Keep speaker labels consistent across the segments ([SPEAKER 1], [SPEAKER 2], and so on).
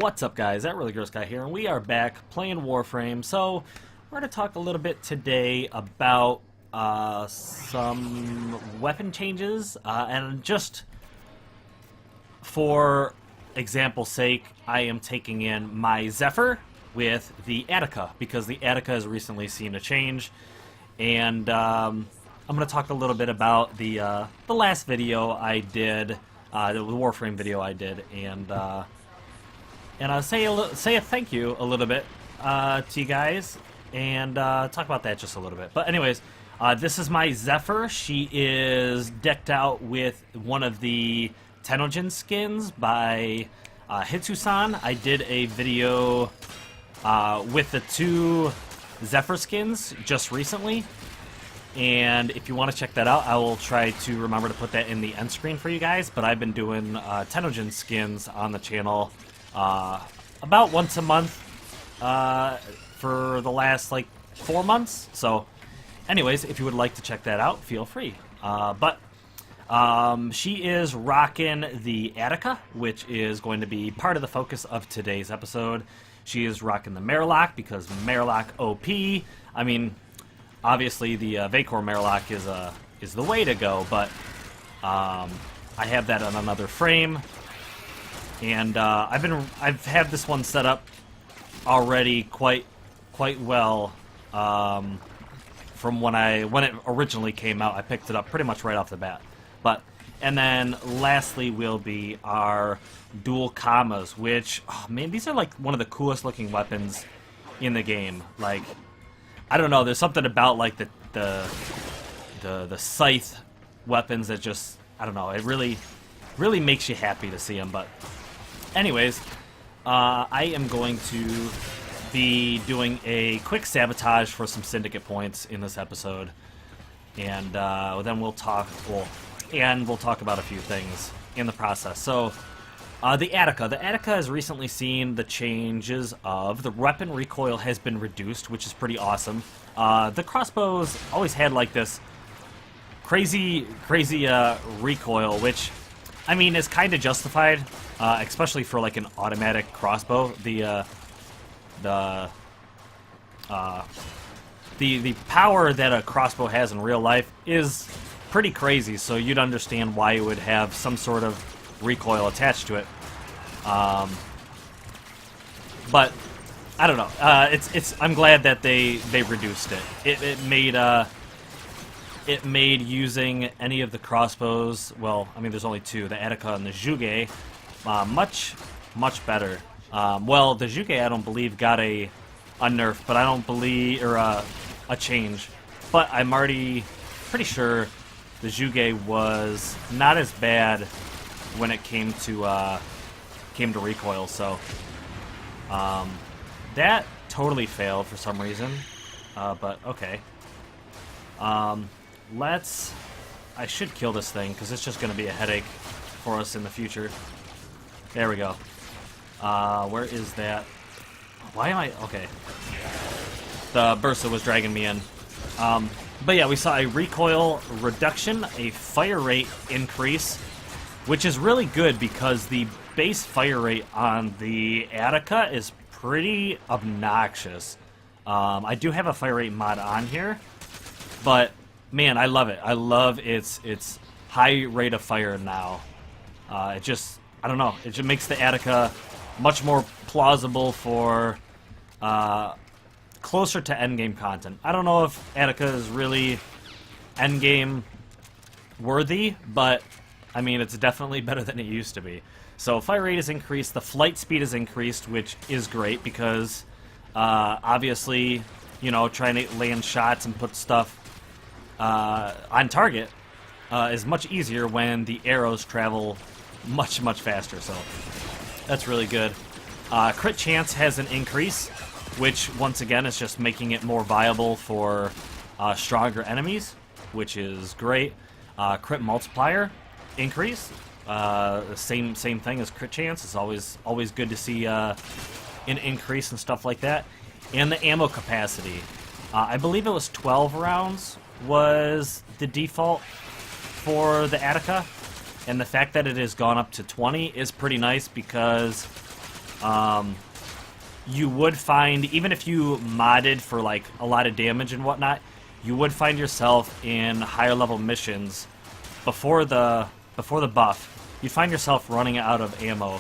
[SPEAKER 1] What's up, guys? That Really Gross Guy here, and we are back playing Warframe. So we're going to talk a little bit today about some weapon changes, and just for example's sake, I am taking in my Zephyr with the Attica, because the Attica has recently seen a change, and I'm going to talk a little bit about the last video I did, the Warframe video I did, and I'll say a thank you a little bit to you guys, and talk about that just a little bit. But anyways, this is my Zephyr. She is decked out with one of the Tennogen skins by Hitsu-san. I did a video with the two Zephyr skins just recently, and if you want to check that out, I will try to remember to put that in the end screen for you guys. But I've been doing Tennogen skins on the channel about once a month for the last like 4 months. So anyways, if you would like to check that out, feel free. But she is rocking the Attica, which is going to be part of the focus of today's episode. She is rocking the Marilock because Marilock OP. I mean, obviously the Vacor Marilock is the way to go, but I have that on another frame, and I've had this one set up already quite well from when it originally came out. I picked it up pretty much right off the bat. And then lastly will be our dual Kamas, which, oh man, these are like one of the coolest looking weapons in the game. Like, I don't know, there's something about like the scythe weapons that just, I don't know, it really makes you happy to see them. But anyways, I am going to be doing a quick sabotage for some syndicate points in this episode, and then we'll talk about a few things in the process. So the Attica has recently seen the changes of the weapon recoil has been reduced, which is pretty awesome. The crossbows always had like this crazy recoil, which, I mean, is kind of justified, especially for like an automatic crossbow. The power that a crossbow has in real life is pretty crazy, so you'd understand why it would have some sort of recoil attached to it. But I don't know. I'm glad that they reduced it. It made using any of the crossbows, well, I mean, there's only two, the Attica and the Juge, much better. Well, the Juge I don't believe got a nerf, but I don't believe, or a change. But I'm already pretty sure the Juge was not as bad when it came to recoil. So that totally failed for some reason. But okay. I should kill this thing because it's just going to be a headache for us in the future. There we go. Where is that? Why am I... Okay. The Bursa was dragging me in. But yeah, we saw a recoil reduction, a fire rate increase, which is really good because the base fire rate on the Attica is pretty obnoxious. I do have a fire rate mod on here, but man, I love it. I love its high rate of fire now. It just, I don't know, it just makes the Attica much more plausible for closer to endgame content. I don't know if Attica is really endgame worthy, but I mean, it's definitely better than it used to be. So fire rate is increased, the flight speed is increased, which is great because obviously, you know, trying to land shots and put stuff on target is much easier when the arrows travel much faster. So that's really good. Crit chance has an increase, which once again is just making it more viable for stronger enemies, which is great. Crit multiplier increase, same thing as crit chance. It's always good to see an increase and stuff like that. And the ammo capacity, I believe it was 12 rounds was the default for the Attica, and the fact that it has gone up to 20 is pretty nice because you would find, even if you modded for like a lot of damage and whatnot, you would find yourself in higher level missions before the buff. You'd find yourself running out of ammo,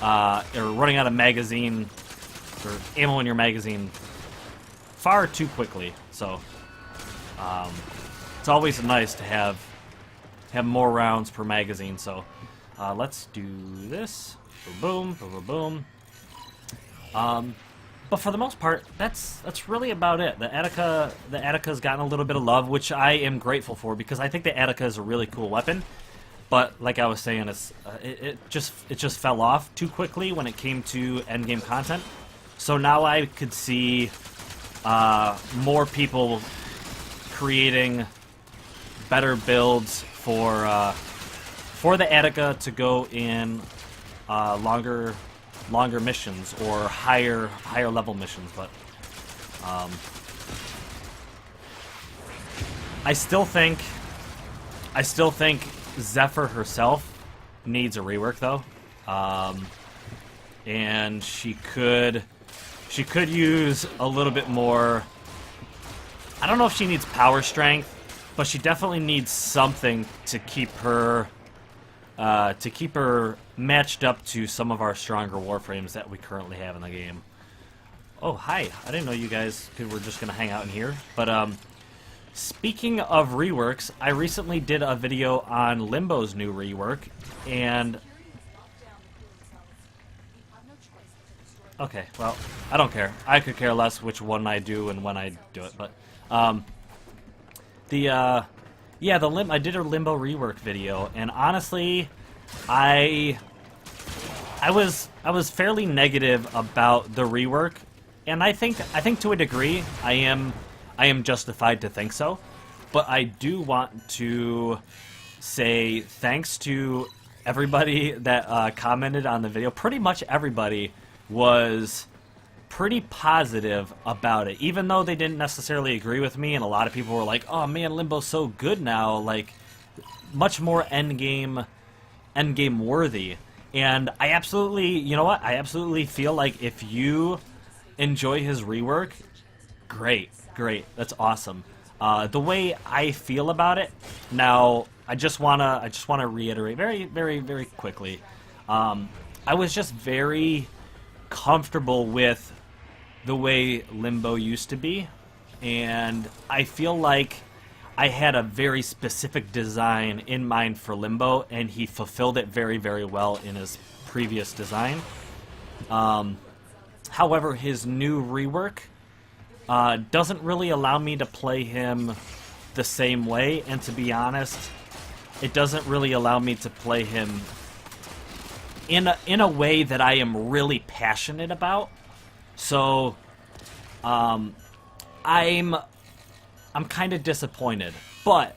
[SPEAKER 1] or running out of magazine, or ammo in your magazine far too quickly. So it's always nice to have more rounds per magazine. So let's do this. Boom, boom, boom, boom. But for the most part, that's really about it. The Attica's gotten a little bit of love, which I am grateful for, because I think the Attica is a really cool weapon. But like I was saying, it just fell off too quickly when it came to endgame content. So now I could see more people creating better builds for the Attica to go in longer missions or higher level missions. But I still think Zephyr herself needs a rework though, and she could use a little bit more. I don't know if she needs power strength, but she definitely needs something to keep her matched up to some of our stronger Warframes that we currently have in the game. Oh, hi. I didn't know you guys were just going to hang out in here. But speaking of reworks, I recently did a video on Limbo's new rework, and okay, well, I don't care. I could care less which one I do and when I do it, but I did a Limbo rework video, and honestly, I was fairly negative about the rework, and I think to a degree I am justified to think so. But I do want to say thanks to everybody that commented on the video. Pretty much everybody was pretty positive about it, even though they didn't necessarily agree with me, and a lot of people were like, oh man, Limbo's so good now, like much more endgame worthy. And I absolutely, you know what, I absolutely feel like if you enjoy his rework, great, that's awesome. The way I feel about it now, I just wanna reiterate very quickly. I was just very comfortable with the way Limbo used to be, and I feel like I had a very specific design in mind for Limbo, and he fulfilled it very well in his previous design. However, his new rework doesn't really allow me to play him the same way, and to be honest, it doesn't really allow me to play him in a way that I am really passionate about. So I'm kind of disappointed, but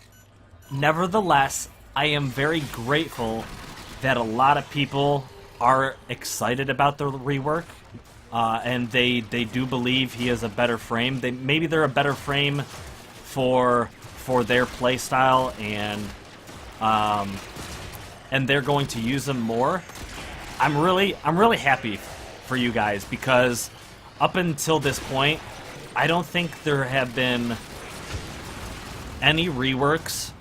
[SPEAKER 1] nevertheless, I am very grateful that a lot of people are excited about the rework, and they do believe he is a better frame. Maybe they're a better frame for their playstyle, and they're going to use them more. I'm really happy for you guys, because up until this point, I don't think there have been any reworks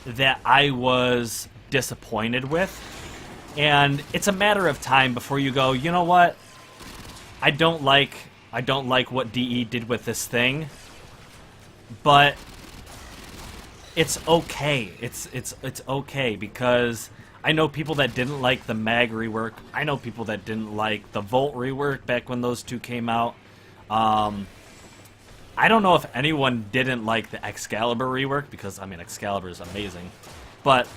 [SPEAKER 1] that I was disappointed with. And it's a matter of time before you go, you know what? I don't like what DE did with this thing. But it's okay. It's okay, because I know people that didn't like the Mag rework. I know people that didn't like the Volt rework back when those two came out. I don't know if anyone didn't like the Excalibur rework, because I mean Excalibur is amazing, but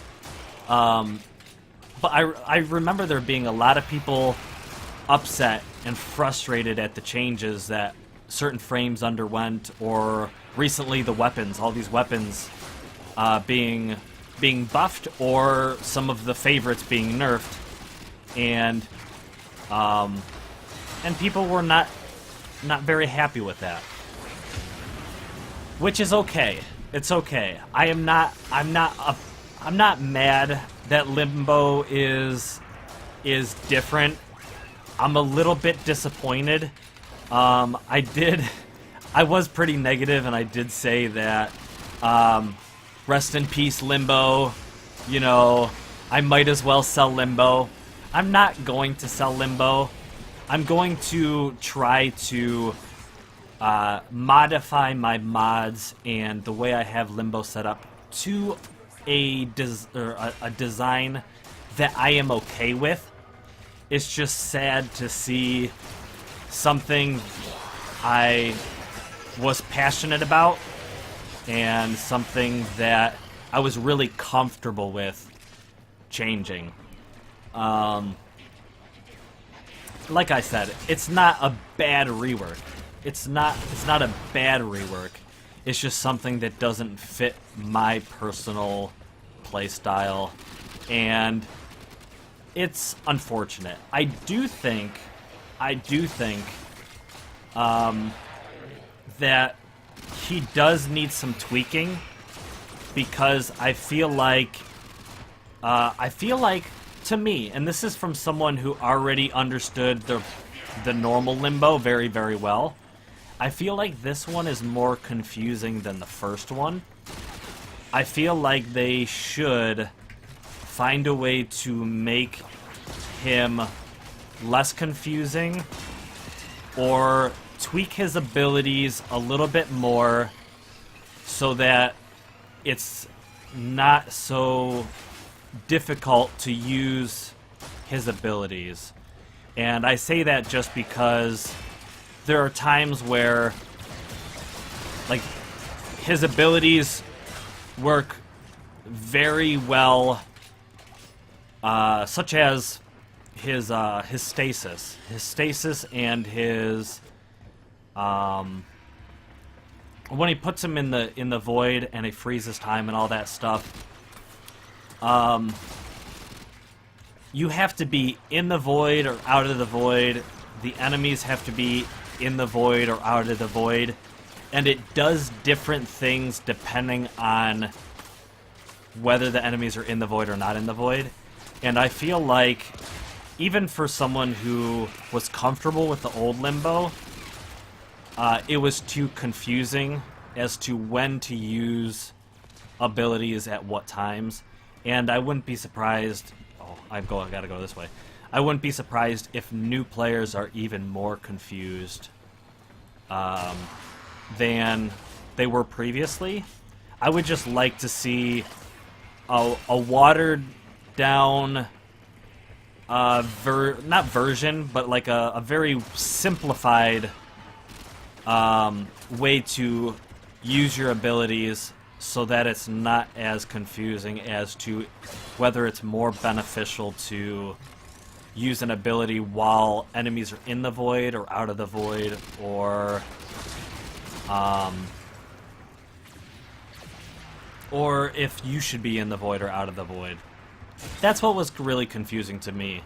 [SPEAKER 1] I remember there being a lot of people upset and frustrated at the changes that certain frames underwent, or recently the weapons, all these weapons being buffed, or some of the favorites being nerfed, and people were not very happy with that. Which is okay. It's okay. I'm not mad that Limbo is different I'm a little bit disappointed. I was pretty negative, and I did say that, rest in peace, Limbo. You know, I might as well sell Limbo. I'm not going to sell Limbo. I'm going to try to modify my mods and the way I have Limbo set up to a design that I am okay with. It's just sad to see something I was passionate about and something that I was really comfortable with changing. Like I said, it's not a bad rework. It's not a bad rework. It's just something that doesn't fit my personal playstyle, and it's unfortunate. I do think that he does need some tweaking, because I feel like to me, and this is from someone who already understood the normal Limbo very, very well, I feel like this one is more confusing than the first one. I feel like they should find a way to make him less confusing, or tweak his abilities a little bit more so that it's not so difficult to use his abilities. And I say that just because there are times where, like, his abilities work very well, such as his stasis and his when he puts him in the void and he freezes time and all that stuff. You have to be in the void or out of the void. The enemies have to be in the void or out of the void, and it does different things depending on whether the enemies are in the void or not in the void. And I feel like even for someone who was comfortable with the old Limbo, it was too confusing as to when to use abilities at what times. And I wouldn't be surprised... Oh, I gotta go this way. I wouldn't be surprised if new players are even more confused than they were previously. I would just like to see a watered down, not version, but like a very simplified way to use your abilities, so that it's not as confusing as to whether it's more beneficial to use an ability while enemies are in the void or out of the void, or if you should be in the void or out of the void. That's what was really confusing to me.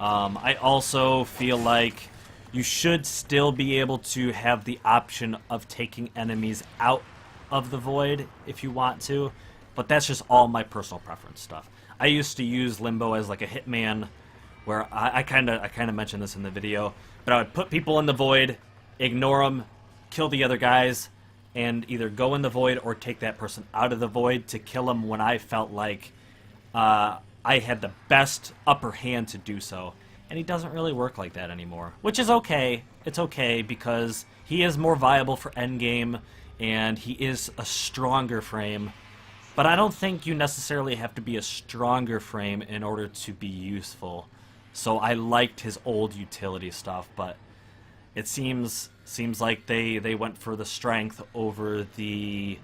[SPEAKER 1] I also feel like you should still be able to have the option of taking enemies out of the void if you want to, but that's just all my personal preference stuff. I used to use Limbo as like a hitman, where I kind of mentioned this in the video, but I would put people in the void, ignore them, kill the other guys, and either go in the void or take that person out of the void to kill them when I felt like I had the best upper hand to do so. And he doesn't really work like that anymore, which is okay. It's okay, because he is more viable for endgame, and he is a stronger frame. But I don't think you necessarily have to be a stronger frame in order to be useful. So I liked his old utility stuff, but it seems like they went for the strength over the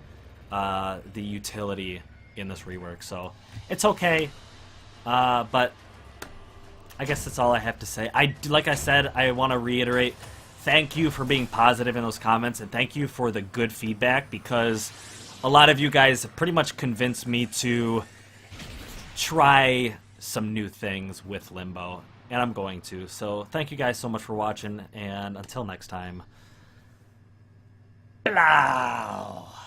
[SPEAKER 1] utility in this rework. So it's okay, but I guess that's all I have to say. Like I said, I want to reiterate, thank you for being positive in those comments, and thank you for the good feedback, because a lot of you guys have pretty much convinced me to try some new things with Limbo, and I'm going to. So thank you guys so much for watching, and until next time. Hello!